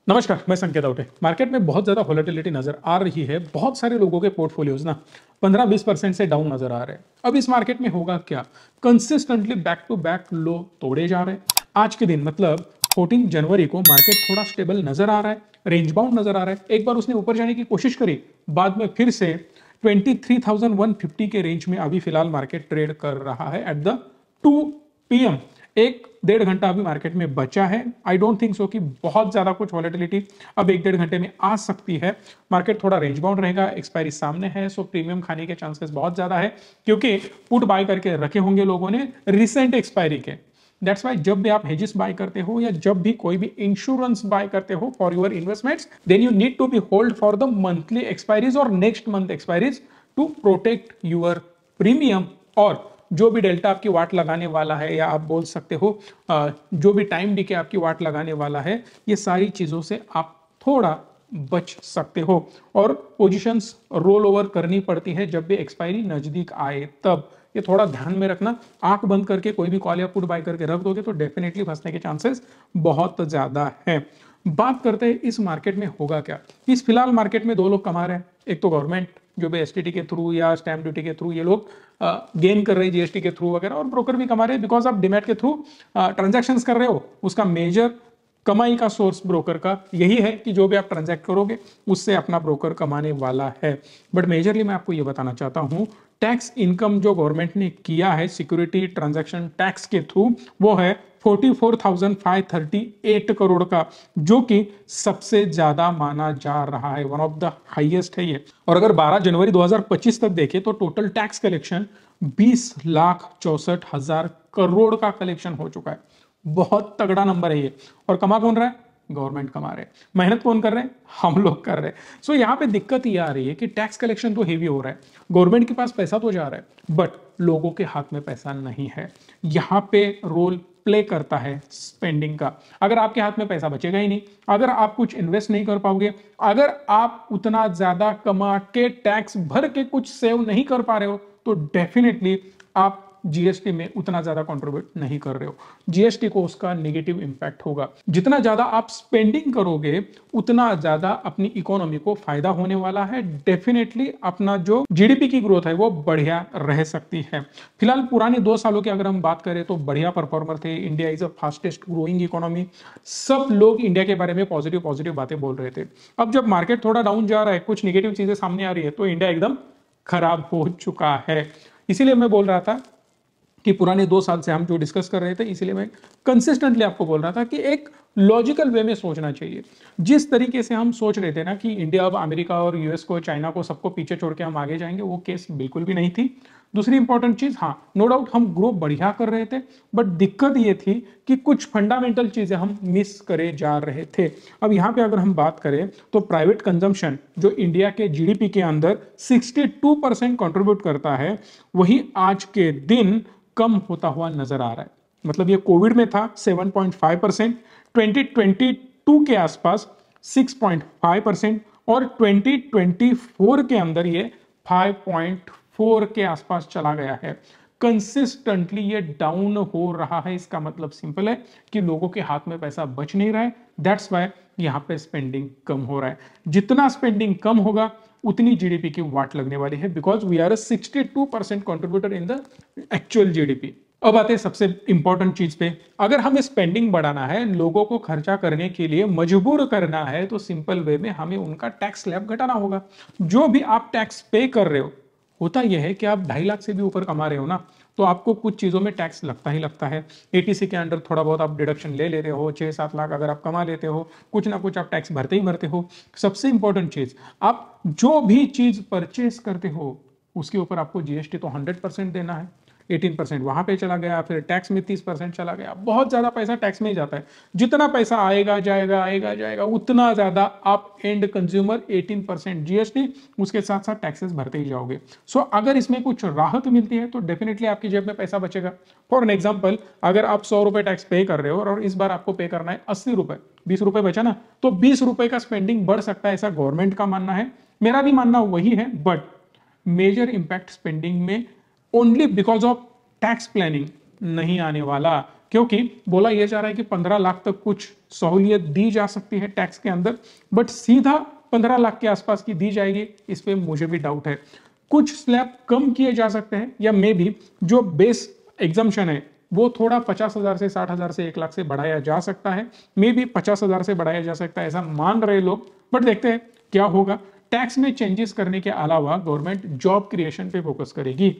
नमस्कार, मैं संकेत आउटे। मार्केट में बहुत ज़्यादा वोलेटिलिटी नज़र आ रही है। बहुत सारे लोगों के पोर्टफोलियोज ना 15-20% से डाउन नज़र आ रहे हैं। अब इस मार्केट में होगा क्या? कंसिस्टेंटली बैक टू बैक लो तोड़े जा रहे हैं। आज के दिन मतलब 14 जनवरी को मार्केट थोड़ा स्टेबल नज़र आ रहा है, रेंज बाउंड नज़र आ रहा है। एक बार उसने ऊपर जाने की कोशिश करी, बाद में फिर से 23,150 के रेंज में अभी फिलहाल मार्केट ट्रेड कर रहा है एट द 2 PM। एक डेढ़ घंटा अभी मार्केट में बचा है। आई डोंट थिंक सो कि बहुत ज्यादा कुछ वॉलेटिलिटी अब एक डेढ़ घंटे में आ सकती है। मार्केट थोड़ा रेंज बाउंड रहेगा, एक्सपायरी सामने है, सो प्रीमियम खाने के चांसेस बहुत ज्यादा है क्योंकि पुट बाय करके रखे होंगे लोगों ने रिसेंट एक्सपायरी के। दैट्स वाई जब भी आप हेजेस बाय करते हो या जब भी कोई भी इंश्योरेंस बाय करते हो for your investments, then you need to be hold for the monthly expiries और next month expiries to protect your premium. और जो भी डेल्टा आपकी वाट लगाने वाला है या आप बोल सकते हो जो भी टाइम डीके आपकी वाट लगाने वाला है, ये सारी चीजों से आप थोड़ा बच सकते हो। और पोजीशंस रोल ओवर करनी पड़ती है जब भी एक्सपायरी नजदीक आए तब। ये थोड़ा ध्यान में रखना। आंख बंद करके कोई भी कॉल या पुट बाय करके रख दोगे तो डेफिनेटली फंसने के चांसेस बहुत ज्यादा है। बात करते हैं इस मार्केट में होगा क्या। इस फिलहाल मार्केट में दो लोग कमा रहे हैं। एक तो गवर्नमेंट जो भी एसटीटी के थ्रू या स्टैम्प ड्यूटी के थ्रू ये लोग गेन कर रहे हैं, जीएसटी के थ्रू वगैरह, और ब्रोकर भी कमा रहे हैं बिकॉज आप डीमैट के थ्रू ट्रांजैक्शंस कर रहे हो। उसका मेजर कमाई का सोर्स ब्रोकर का यही है कि जो भी आप ट्रांजैक्ट करोगे उससे अपना ब्रोकर कमाने वाला है। बट मेजरली मैं आपको ये बताना चाहता हूं, टैक्स इनकम जो गवर्नमेंट ने किया है सिक्योरिटी ट्रांजैक्शन टैक्स के थ्रू, वो है 44,538 करोड़ का, जो कि सबसे ज्यादा माना जा रहा है। वन ऑफ द हाईएस्ट है ये। और अगर 12 जनवरी 2025 तक देखें तो टोटल टैक्स कलेक्शन 20,64,000 करोड़ का कलेक्शन हो चुका है। बहुत तगड़ा नंबर है ये। और कमा कौन रहा है? गवर्नमेंट कमा रहे हैं। मेहनत कौन कर रहे हैं? हम लोग कर रहे हैं। सो यहाँ पे दिक्कत ये आ रही है कि टैक्स कलेक्शन तो हेवी हो रहा है, गवर्नमेंट के पास पैसा तो जा रहा है, बट लोगों के हाथ में पैसा नहीं है। यहाँ पे रोल प्ले करता है स्पेंडिंग का। अगर आपके हाथ में पैसा बचेगा ही नहीं, अगर आप कुछ इन्वेस्ट नहीं कर पाओगे, अगर आप उतना ज्यादा कमा के टैक्स भर के कुछ सेव नहीं कर पा रहे हो, तो डेफिनेटली आप जीएसटी में उतना ज्यादा कंट्रीब्यूट नहीं कर रहे हो। जीएसटी को उसका नेगेटिव इंपैक्ट होगा। जितना ज्यादा आप स्पेंडिंग करोगे उतना ज्यादा अपनी इकोनॉमी को फायदा होने वाला है। डेफिनेटली अपना जो जीडीपी की ग्रोथ है वो बढ़िया रह सकती है। फिलहाल पुराने 2 सालों की अगर हम बात करें तो बढ़िया परफॉर्मर थे। India is a fastest growing economy. सब लोग इंडिया के बारे में पॉजिटिव पॉजिटिव बातें बोल रहे थे। अब जब मार्केट थोड़ा डाउन जा रहा है, कुछ नेगेटिव चीजें सामने आ रही है, तो इंडिया एकदम खराब हो चुका है। इसीलिए मैं बोल रहा था कि पुराने 2 साल से हम जो डिस्कस कर रहे थे, इसलिए मैं कंसिस्टेंटली आपको बोल रहा था कि एक लॉजिकल वे में सोचना चाहिए। जिस तरीके से हम सोच रहे थे ना कि इंडिया अब अमेरिका और यूएस को, चाइना को, सबको पीछे छोड़ के हम आगे जाएंगे, वो केस बिल्कुल भी नहीं थी। दूसरी इंपॉर्टेंट चीज, हाँ नो डाउट हम ग्रो बढ़िया कर रहे थे, बट दिक्कत ये थी कि कुछ फंडामेंटल चीजें हम मिस करे जा रहे थे। अब यहाँ पे अगर हम बात करें तो प्राइवेट कंजम्पशन जो इंडिया के जीडीपी के अंदर 62% कंट्रीब्यूट करता है, वही आज के दिन कम होता हुआ नजर आ रहा है। मतलब ये कोविड में था 7.5%, 2022 के आसपास 6.5%, और 2024 के अंदर ये 5.4 के आसपास चला गया है। कंसिस्टेंटली ये डाउन हो रहा है। इसका मतलब सिंपल है कि लोगों के हाथ में पैसा बच नहीं रहा है। दैट्स वाई यहां पे स्पेंडिंग कम हो रहा है। जितना स्पेंडिंग कम होगा उतनी जीडीपी की वाट लगने वाली है, because we are a 62% contributor in the actual GDP. अब आते हैं सबसे इंपॉर्टेंट चीज पे। अगर हमें स्पेंडिंग बढ़ाना है, लोगों को खर्चा करने के लिए मजबूर करना है, तो सिंपल वे में हमें उनका टैक्स स्लैब घटाना होगा। जो भी आप टैक्स पे कर रहे हो, होता यह है कि आप 2.5 लाख से भी ऊपर कमा रहे हो ना, तो आपको कुछ चीजों में टैक्स लगता ही लगता है। एटीसी के अंडर थोड़ा बहुत आप डिडक्शन ले लेते हो। 6-7 लाख अगर आप कमा लेते हो, कुछ ना कुछ आप टैक्स भरते ही भरते हो। सबसे इंपॉर्टेंट चीज, आप जो भी चीज परचेस करते हो उसके ऊपर आपको जीएसटी तो 100% देना है। 18% वहां पे चला गया, फिर टैक्स में 30% चला गया। बहुत ज्यादा पैसा टैक्स में ही जाता है। जितना पैसा आएगा जाएगा आएगा जाएगा, उतना ज्यादा आप एंड कंज्यूमर 18% जीएसटी, उसके साथ साथ टैक्सेस भरते ही जाओगे। सो अगर इसमें कुछ राहत मिलती है तो डेफिनेटली आपकी जेब में पैसा बचेगा। फॉर एन एग्जाम्पल, अगर आप 100 रुपए टैक्स पे कर रहे हो और इस बार आपको पे करना है 80 रुपए, 20 रुपए बचा ना, तो 20 रुपए का स्पेंडिंग बढ़ सकता है, ऐसा गवर्नमेंट का मानना है। मेरा भी मानना वही है। बट मेजर इंपैक्ट स्पेंडिंग में only because of tax planning नहीं आने वाला। क्योंकि बोला यह जा रहा है कि 15 लाख तक कुछ सहूलियत दी जा सकती है टैक्स के अंदर, बट सीधा 15 लाख के आसपास की दी जाएगी, इस पे मुझे भी डाउट है। कुछ स्लैब कम किए जा सकते हैं, या मे बी जो बेस एग्जम्पशन है वो थोड़ा 50,000 से 60,000 से 1 लाख से बढ़ाया जा सकता है, मे बी 50,000 से बढ़ाया जा सकता है, ऐसा मान रहे लोग, बट देखते हैं क्या होगा। टैक्स में चेंजेस करने के अलावा गवर्नमेंट जॉब क्रिएशन पे फोकस करेगी।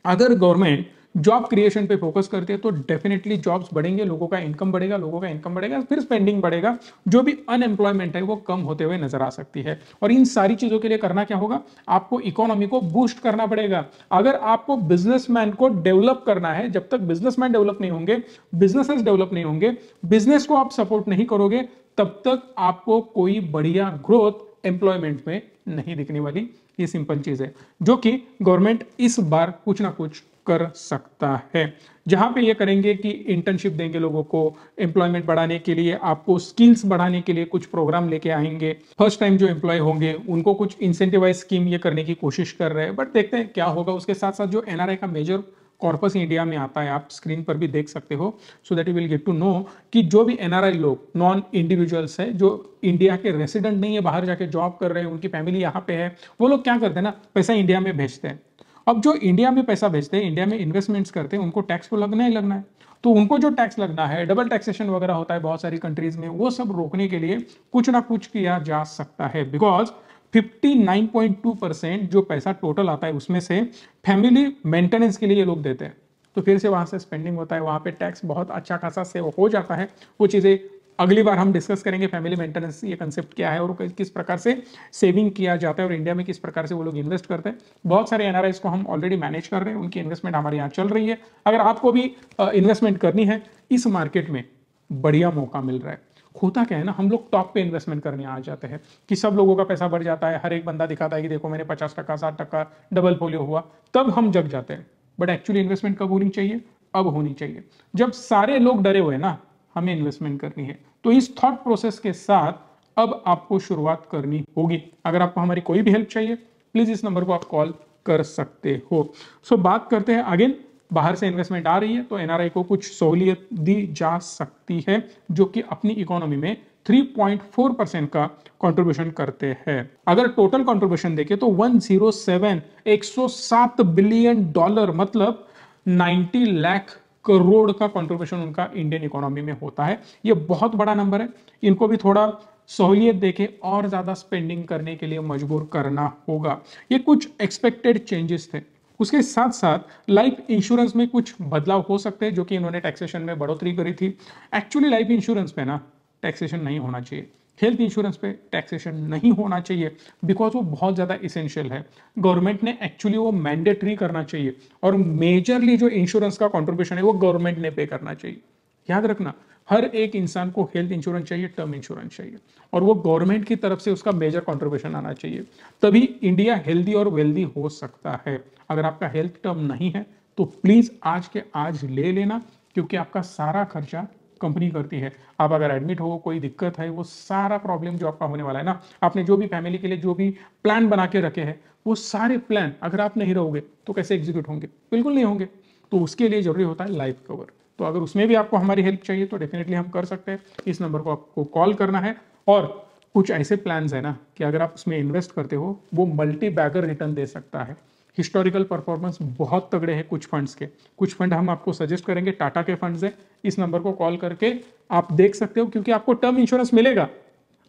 अगर गवर्नमेंट जॉब क्रिएशन पे फोकस करते हैं तो डेफिनेटली जॉब्स बढ़ेंगे, लोगों का इनकम बढ़ेगा, लोगों का इनकम बढ़ेगा, फिर स्पेंडिंग बढ़ेगा, जो भी अनएम्प्लॉयमेंट है वो कम होते हुए नजर आ सकती है। और इन सारी चीजों के लिए करना क्या होगा, आपको इकोनॉमी को बूस्ट करना पड़ेगा। अगर आपको बिजनेसमैन को डेवलप करना है, जब तक बिजनेसमैन डेवलप नहीं होंगे, बिजनेसेस डेवलप नहीं होंगे, बिजनेस को आप सपोर्ट नहीं करोगे, तब तक आपको कोई बढ़िया ग्रोथ एम्प्लॉयमेंट में नहीं दिखने वाली। ये सिंपल चीज है जो कि गवर्नमेंट इस बार कुछ ना कुछ कर सकता है, जहां पे ये करेंगे कि इंटर्नशिप देंगे लोगों को, एम्प्लॉयमेंट बढ़ाने के लिए, आपको स्किल्स बढ़ाने के लिए कुछ प्रोग्राम लेके आएंगे। फर्स्ट टाइम जो एम्प्लॉय होंगे उनको कुछ इंसेंटिवाइज स्कीम ये करने की कोशिश कर रहे हैं, बट देखते हैं क्या होगा। उसके साथ साथ जो एनआरआई का मेजर कॉर्पस इंडिया में आता है, आप स्क्रीन पर भी देख सकते हो, so that you will get to know कि जो भी एनआरआई लोग, नॉन इंडिविजुअल्स है, जो इंडिया के रेसिडेंट नहीं है, बाहर जाके जॉब कर रहे हैं, उनकी फैमिली यहाँ पे है, वो लोग क्या करते हैं ना, पैसा इंडिया में भेजते हैं। अब जो इंडिया में पैसा भेजते हैं, इंडिया में इन्वेस्टमेंट्स करते हैं, उनको टैक्स तो लगना ही लगना है। तो उनको जो टैक्स लगना है, डबल टैक्सेशन वगैरह होता है बहुत सारी कंट्रीज में, वो सब रोकने के लिए कुछ ना कुछ किया जा सकता है। बिकॉज 59.2% जो पैसा टोटल आता है उसमें से फैमिली मेंटेनेंस के लिए ये लोग देते हैं, तो फिर से वहां से स्पेंडिंग होता है, वहां पे टैक्स बहुत अच्छा खासा सेव हो जाता है। वो चीजें अगली बार हम डिस्कस करेंगे, फैमिली मेंटेनेंस ये कंसेप्ट क्या है और किस प्रकार से सेविंग किया जाता है और इंडिया में किस प्रकार से वो लोग इन्वेस्ट करते हैं। बहुत सारे एनआरआईज को हम ऑलरेडी मैनेज कर रहे हैं, उनकी इन्वेस्टमेंट हमारे यहाँ चल रही है। अगर आपको भी इन्वेस्टमेंट करनी है, इस मार्केट में बढ़िया मौका मिल रहा है। होता क्या है ना, हम लोग टॉप पे इन्वेस्टमेंट करने आ जाते हैं कि सब लोगों का पैसा बढ़ जाता है, हर एक बंदा दिखाता है कि देखो मैंने 50%, 60% डबल फोलियो हुआ, तब हम जग जाते हैं। बट एक्चुअली इन्वेस्टमेंट कब होनी चाहिए, अब होनी चाहिए जब सारे लोग डरे हुए ना, हमें इन्वेस्टमेंट करनी है। तो इस थॉट प्रोसेस के साथ अब आपको शुरुआत करनी होगी। अगर आपको हमारी कोई भी हेल्प चाहिए, प्लीज इस नंबर को आप कॉल कर सकते हो। सो बात करते हैं अगेन, बाहर से इन्वेस्टमेंट आ रही है तो एनआरआई को कुछ सहूलियत दी जा सकती है, जो कि अपनी इकोनॉमी में 3.4% का कंट्रीब्यूशन करते हैं। अगर टोटल कंट्रीब्यूशन देखें तो 107 बिलियन डॉलर, मतलब 90 लाख करोड़ का कंट्रीब्यूशन उनका इंडियन इकोनॉमी में होता है। ये बहुत बड़ा नंबर है, इनको भी थोड़ा सहूलियत देके और ज्यादा स्पेंडिंग करने के लिए मजबूर करना होगा। ये कुछ एक्सपेक्टेड चेंजेस थे। उसके साथ साथ लाइफ इंश्योरेंस में कुछ बदलाव हो सकते हैं, जो कि इन्होंने टैक्सेशन में बढ़ोतरी करी थी। एक्चुअली लाइफ इंश्योरेंस पे ना टैक्सेशन नहीं होना चाहिए, हेल्थ इंश्योरेंस पे टैक्सेशन नहीं होना चाहिए, बिकॉज वो बहुत ज़्यादा इसेंशियल है। गवर्नमेंट ने एक्चुअली वो मैंडेटरी करना चाहिए, और मेजरली जो इंश्योरेंस का कंट्रीब्यूशन है वो गवर्नमेंट ने पे करना चाहिए। याद रखना, हर एक इंसान को हेल्थ इंश्योरेंस चाहिए, टर्म इंश्योरेंस चाहिए, और वो गवर्नमेंट की तरफ से उसका मेजर कंट्रीब्यूशन आना चाहिए, तभी इंडिया हेल्दी और वेल्दी हो सकता है। अगर आपका हेल्थ टर्म नहीं है तो प्लीज आज के आज ले लेना, क्योंकि आपका सारा खर्चा कंपनी करती है। आप अगर एडमिट हो, कोई दिक्कत है, वो सारा प्रॉब्लम जो आपका होने वाला है ना, आपने जो भी फैमिली के लिए जो भी प्लान बना के रखे हैं, वो सारे प्लान अगर आप नहीं रहोगे तो कैसे एग्जीक्यूट होंगे, बिल्कुल नहीं होंगे। तो उसके लिए जरूरी होता है लाइफ कवर। तो अगर उसमें भी आपको हमारी हेल्प चाहिए तो डेफिनेटली हम कर सकते हैं। इस नंबर को आपको कॉल करना है, और कुछ ऐसे प्लान्स है ना कि अगर आप उसमें इन्वेस्ट करते हो, वो मल्टी बैगर रिटर्न दे सकता है। हिस्टोरिकल परफॉर्मेंस बहुत तगड़े हैं कुछ फंड्स के, कुछ फंड हम आपको सजेस्ट करेंगे, टाटा के फंड्स है। इस नंबर को कॉल करके आप देख सकते हो, क्योंकि आपको टर्म इंश्योरेंस मिलेगा,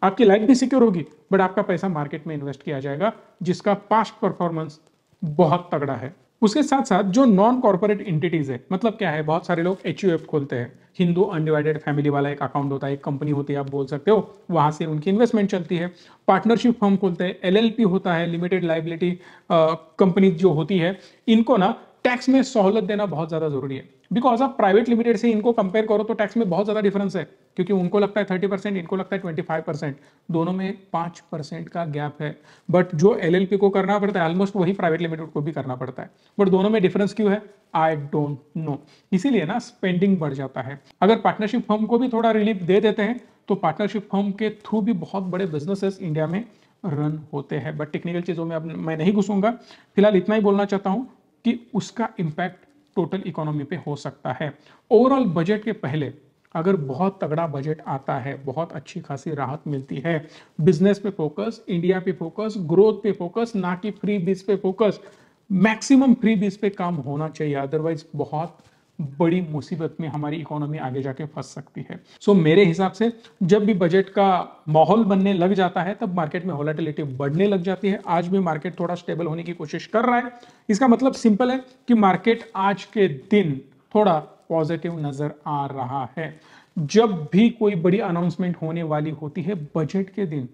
आपकी लाइफ भी सिक्योर होगी, बट आपका पैसा मार्केट में इन्वेस्ट किया जाएगा, जिसका पास्ट परफॉर्मेंस बहुत तगड़ा है। उसके साथ साथ जो नॉन कॉर्पोरेट एंटिटीज है, मतलब क्या है, बहुत सारे लोग HUF खोलते हैं, हिंदू अनडिवाइडेड फैमिली वाला एक अकाउंट होता है, एक कंपनी होती है, आप बोल सकते हो, वहां से उनकी इन्वेस्टमेंट चलती है। पार्टनरशिप फर्म खोलते हैं, LLP होता है, लिमिटेड लाइबिलिटी कंपनी जो होती है, इनको ना टैक्स में सहूलत देना बहुत ज्यादा जरूरी है। बिकॉज आप प्राइवेट लिमिटेड से इनको कंपेयर करो तो टैक्स में बहुत ज्यादा डिफरेंस है, क्योंकि उनको लगता है 30%, इनको लगता है 25%, दोनों में 5% का गैप है। बट जो LLP को करना पड़ता है, ऑलमोस्ट वही प्राइवेट लिमिटेड को भी करना पड़ता है, बट दोनों में डिफरेंस क्यों है, आई डोंट नो। इसीलिए ना स्पेंडिंग बढ़ जाता है। अगर पार्टनरशिप फर्म को भी थोड़ा रिलीफ दे देते हैं तो पार्टनरशिप फर्म के थ्रू भी बहुत बड़े बिजनेसेस इंडिया में रन होते हैं। बट टेक्निकल चीजों में अब मैं नहीं घुसूंगा, फिलहाल इतना ही बोलना चाहता हूं कि उसका इम्पैक्ट टोटल इकोनॉमी पे हो सकता है। ओवरऑल बजट के पहले अगर बहुत तगड़ा बजट आता है, बहुत अच्छी खासी राहत मिलती है, बिजनेस पे फोकस, इंडिया पे फोकस, ग्रोथ पे फोकस, ना कि फ्री बीज पे फोकस, मैक्सिमम फ्री बीज पे काम होना चाहिए, अदरवाइज बहुत बड़ी मुसीबत में हमारी इकोनॉमी आगे जाके फंस सकती है। सो मेरे हिसाब से जब भी बजट का माहौल बनने लग जाता है तब मार्केट में वोलेटिलिटी बढ़ने लग जाती है। आज भी मार्केट थोड़ा स्टेबल होने की कोशिश कर रहा है। इसका मतलब सिंपल है कि मार्केट आज के दिन थोड़ा पॉजिटिव नजर आ रहा है। जब भी कोई बड़ी अनाउंसमेंट होने वाली होती है बजट के दिन,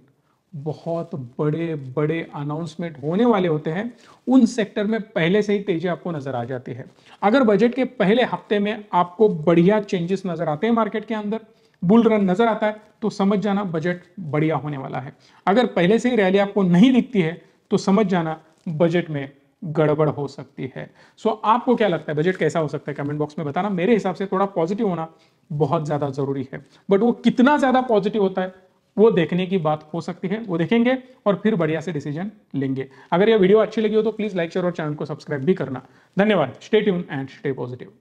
बहुत बड़े बड़े अनाउंसमेंट होने वाले होते हैं, उन सेक्टर में पहले से ही तेजी आपको नजर आ जाती है। अगर बजट के पहले हफ्ते में आपको बढ़िया चेंजेस नजर आते हैं, मार्केट के अंदर बुल रन नजर आता है, तो समझ जाना बजट बढ़िया होने वाला है। अगर पहले से ही रैली आपको नहीं दिखती है तो समझ जाना बजट में गड़बड़ हो सकती है। सो आपको क्या लगता है बजट कैसा हो सकता है, कमेंट बॉक्स में बताना। मेरे हिसाब से थोड़ा पॉजिटिव होना बहुत ज्यादा जरूरी है, बट वो कितना ज्यादा पॉजिटिव होता है वो देखने की बात हो सकती है, वो देखेंगे और फिर बढ़िया से डिसीजन लेंगे। अगर ये वीडियो अच्छी लगी हो तो प्लीज लाइक शेयर और चैनल को सब्सक्राइब भी करना। धन्यवाद। Stay tune and stay positive.